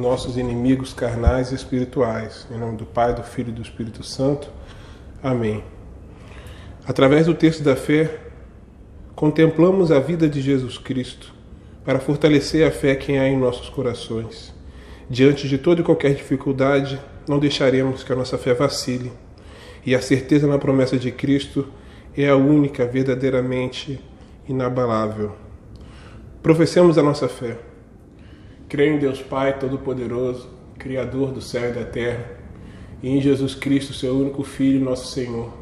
nossos inimigos carnais e espirituais. Em nome do Pai, do Filho e do Espírito Santo. Amém. Através do texto da fé, contemplamos a vida de Jesus Cristo para fortalecer a fé que há em nossos corações. Diante de toda e qualquer dificuldade, não deixaremos que a nossa fé vacile. E a certeza na promessa de Cristo é a única verdadeiramente inabalável. Professemos a nossa fé. Creio em Deus Pai Todo-Poderoso, Criador do céu e da terra, e em Jesus Cristo, seu único Filho, nosso Senhor,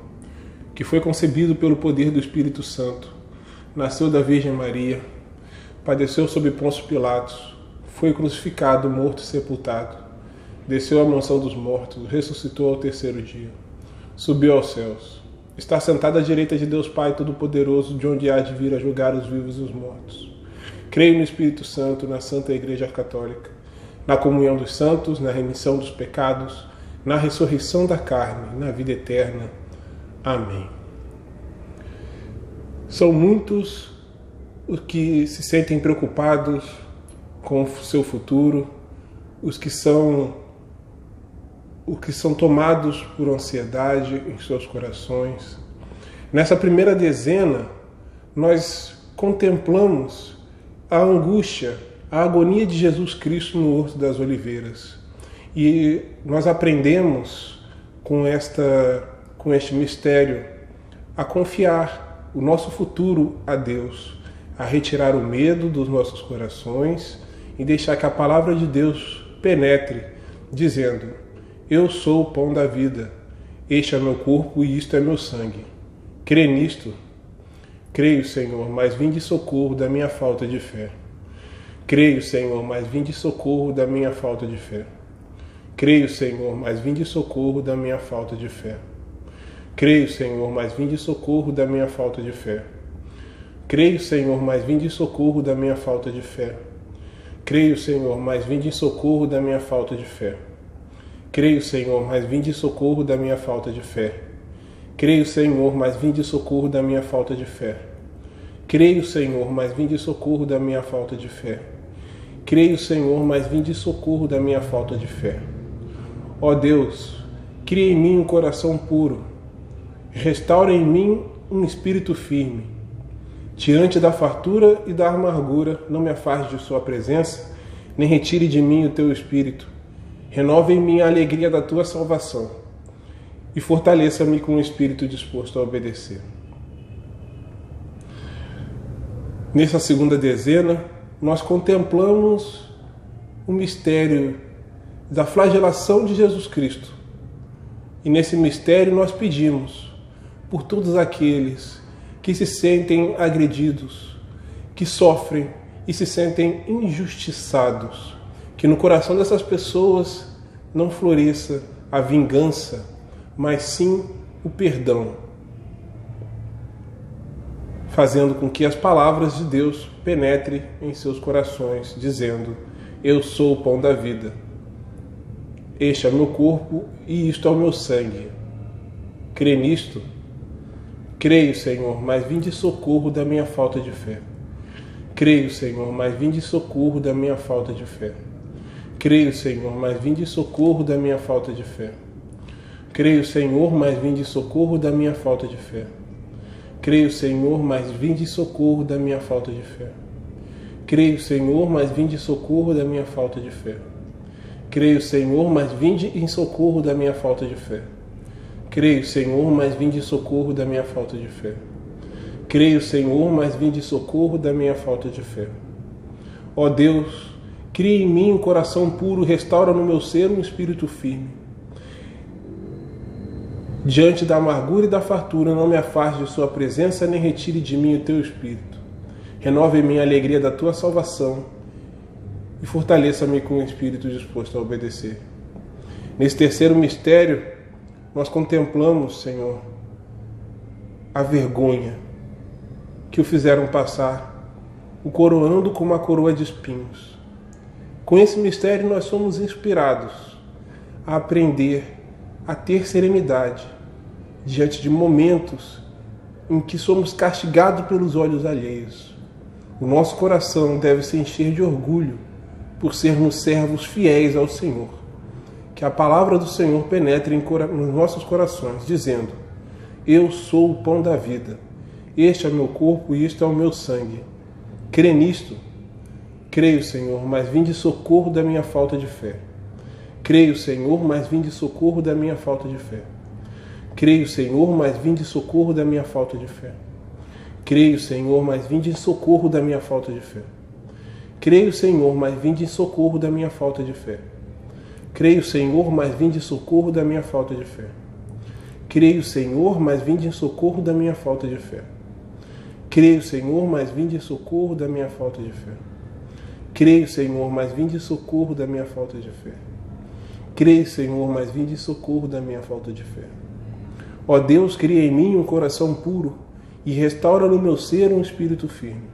que foi concebido pelo poder do Espírito Santo, nasceu da Virgem Maria, padeceu sob Pôncio Pilatos, foi crucificado, morto e sepultado, desceu à mansão dos mortos, ressuscitou ao terceiro dia, subiu aos céus, está sentado à direita de Deus Pai Todo-Poderoso, de onde há de vir a julgar os vivos e os mortos. Creio no Espírito Santo, na Santa Igreja Católica, na comunhão dos santos, na remissão dos pecados, na ressurreição da carne, na vida eterna. Amém. São muitos os que se sentem preocupados com o seu futuro, os que são tomados por ansiedade em seus corações. Nessa primeira dezena, nós contemplamos a angústia, a agonia de Jesus Cristo no Horto das Oliveiras. E nós aprendemos com este mistério a confiar o nosso futuro a Deus, a retirar o medo dos nossos corações e deixar que a palavra de Deus penetre, dizendo: eu sou o pão da vida, este é meu corpo e isto é meu sangue. Crê nisto? Creio, Senhor, mas vinde socorro da minha falta de fé. Creio, Senhor, mas vinde socorro da minha falta de fé. Creio, Senhor, mas vinde socorro da minha falta de fé. Creio, Senhor, mas vinde socorro da minha falta de fé. Creio, Senhor, mas vinde socorro da minha falta de fé. Creio, Senhor, mas vinde socorro da minha falta de fé. Creio, Senhor, mas vinde socorro da minha falta de fé. Creio, Senhor, mas vinde socorro da minha falta de fé. Creio, Senhor, mas vinde socorro da minha falta de fé. Creio, Senhor, mas vinde socorro da minha falta de fé. Ó Deus, cria em mim um coração puro, restaura em mim um espírito firme. Diante da fartura e da amargura, não me afaste de sua presença, nem retire de mim o teu espírito. Renova em mim a alegria da tua salvação e fortaleça-me com um espírito disposto a obedecer. Nessa segunda dezena, nós contemplamos o mistério da flagelação de Jesus Cristo. E nesse mistério nós pedimos por todos aqueles que se sentem agredidos, que sofrem e se sentem injustiçados, que no coração dessas pessoas não floresça a vingança, mas sim o perdão, fazendo com que as palavras de Deus penetrem em seus corações, dizendo: eu sou o pão da vida, este é o meu corpo e isto é o meu sangue. Crê nisto? Creio, Senhor, mas vinde socorro da minha falta de fé. Creio, Senhor, mas vinde socorro da minha falta de fé. Creio, Senhor, mas vinde socorro da minha falta de fé. Creio, Senhor, mas vinde socorro da minha falta de fé. Creio, Senhor, mas vinde socorro da minha falta de fé. Creio, Senhor, mas vinde socorro da minha falta de fé. Creio, Senhor, mas vinde em socorro da minha falta de fé. Creio, Senhor, mas vinde socorro da minha falta de fé. Creio, Senhor, mas vinde socorro da minha falta de fé. Ó Deus, cria em mim um coração puro, restaura no meu ser um espírito firme. Diante da amargura e da fartura, não me afaste de sua presença, nem retire de mim o teu espírito. Renova em mim a alegria da tua salvação e fortaleça-me com o espírito disposto a obedecer. Nesse terceiro mistério, nós contemplamos, Senhor, a vergonha que o fizeram passar, o coroando com uma coroa de espinhos. Com esse mistério nós somos inspirados a aprender a ter serenidade diante de momentos em que somos castigados pelos olhos alheios. O nosso coração deve se encher de orgulho por sermos servos fiéis ao Senhor. Que a palavra do Senhor penetre nos nossos corações, dizendo: eu sou o pão da vida, este é o meu corpo e este é o meu sangue. Crê nisto? Creio, Senhor, mas vinde socorro da minha falta de fé. Creio, Senhor, mas vinde socorro da minha falta de fé. Creio, Senhor, mas vinde socorro da minha falta de fé. Creio, Senhor, mas vinde em socorro da minha falta de fé. Creio, Senhor, mas vinde em socorro da minha falta de fé. Creio, Senhor, mas vinde em socorro da minha falta de fé. Creio, Senhor, mas vinde em socorro da minha falta de fé. Creio, Senhor, mas vinde em socorro da minha falta de fé. Creio, Senhor, mas vinde em socorro da minha falta de fé. Creio, Senhor, mas vinde em socorro da minha falta de fé. Ó Deus, cria em mim um coração puro e restaura no meu ser um espírito firme.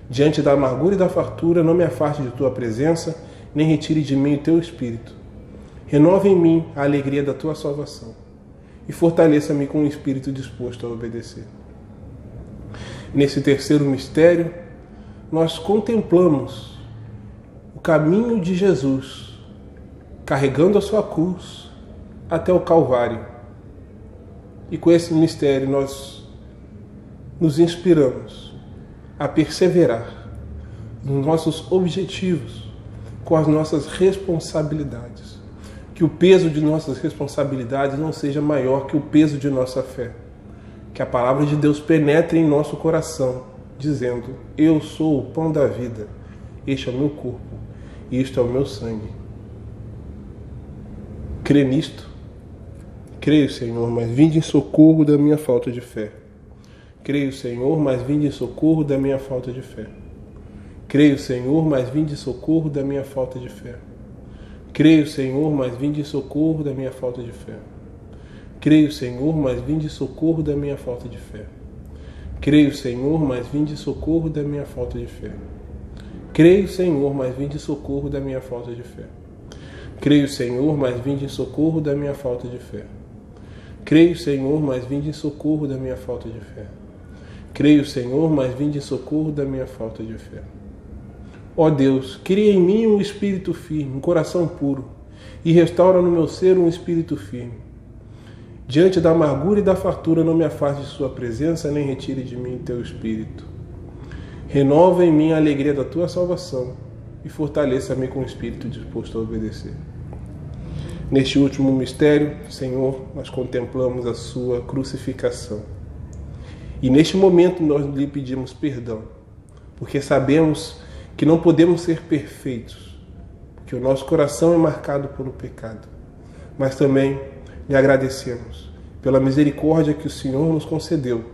Diante da amargura e da fartura, não me afaste de tua presença, nem retire de mim o teu espírito. Renova em mim a alegria da tua salvação e fortaleça-me com um espírito disposto a obedecer. Nesse terceiro mistério, nós contemplamos o caminho de Jesus, carregando a sua cruz até o Calvário. E com esse mistério nós nos inspiramos a perseverar nos nossos objetivos, com as nossas responsabilidades. Que o peso de nossas responsabilidades não seja maior que o peso de nossa fé. Que a palavra de Deus penetre em nosso coração, dizendo: eu sou o pão da vida, este é o meu corpo e isto é o meu sangue. Crê nisto? Creio, Senhor, mas vinde em socorro da minha falta de fé. Creio, Senhor, mas vinde em socorro da minha falta de fé. Creio, Senhor, mas vinde em socorro da minha falta de fé. Creio, Senhor, mas vinde em socorro da minha falta de fé. Creio, Senhor, mas vinde em socorro da minha falta de fé. Creio, Senhor, mas vinde em socorro da minha falta de fé. Creio, Senhor, mas vinde em socorro da minha falta de fé. Creio, Senhor, mas vinde em socorro da minha falta de fé. Creio, Senhor, mas vinde em socorro da minha falta de fé. Creio, Senhor, mas vinde em socorro da minha falta de fé. Ó Deus, cria em mim um espírito firme, um coração puro, e restaura no meu ser um espírito firme. Diante da amargura e da fartura, não me afaste de sua presença, nem retire de mim teu espírito. Renova em mim a alegria da tua salvação e fortaleça-me com o espírito disposto a obedecer. Neste último mistério, Senhor, nós contemplamos a sua crucificação. E neste momento nós lhe pedimos perdão, porque sabemos que não podemos ser perfeitos, porque o nosso coração é marcado pelo pecado. Mas também lhe agradecemos pela misericórdia que o Senhor nos concedeu,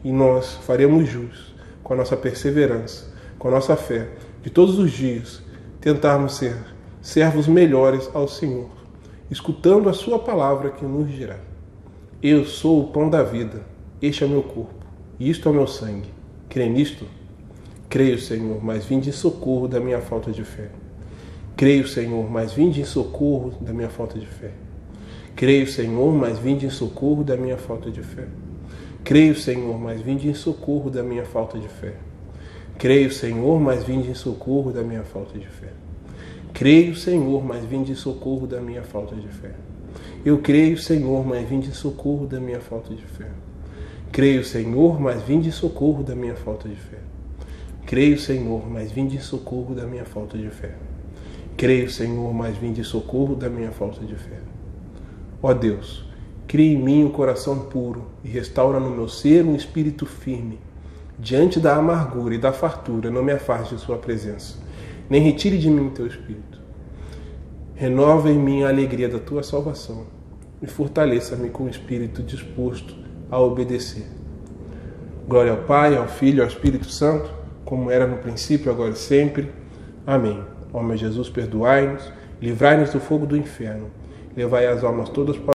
e nós faremos jus com a nossa perseverança, com a nossa fé, de todos os dias tentarmos ser servos melhores ao Senhor, escutando a sua palavra que nos dirá: eu sou o pão da vida, este é o meu corpo, e isto é o meu sangue. Crê nisto? Creio, Senhor, mas vinde em socorro da minha falta de fé. Creio, Senhor, mas vinde em socorro da minha falta de fé. Creio, Senhor, mas vinde em socorro da minha falta de fé. Creio, Senhor, mas vinde em socorro da minha falta de fé. Creio, Senhor, mas vinde em socorro da minha falta de fé. Creio, Senhor, mas vinde em socorro da minha falta de fé. Eu creio, Senhor, mas vinde em socorro da minha falta de fé. Creio, Senhor, mas vinde em socorro da minha falta de fé. Creio, Senhor, mas vinde em socorro da minha falta de fé. Creio, Senhor, mas vinde em socorro da minha falta de fé. Ó Deus, cria em mim um coração puro e restaura no meu ser um espírito firme. Diante da amargura e da fartura, não me afaste de sua presença, nem retire de mim o teu espírito. Renova em mim a alegria da tua salvação e fortaleça-me com o espírito disposto a obedecer. Glória ao Pai, ao Filho e ao Espírito Santo, como era no princípio, agora e sempre. Amém. Ó meu Jesus, perdoai-nos, livrai-nos do fogo do inferno, levai as almas todas para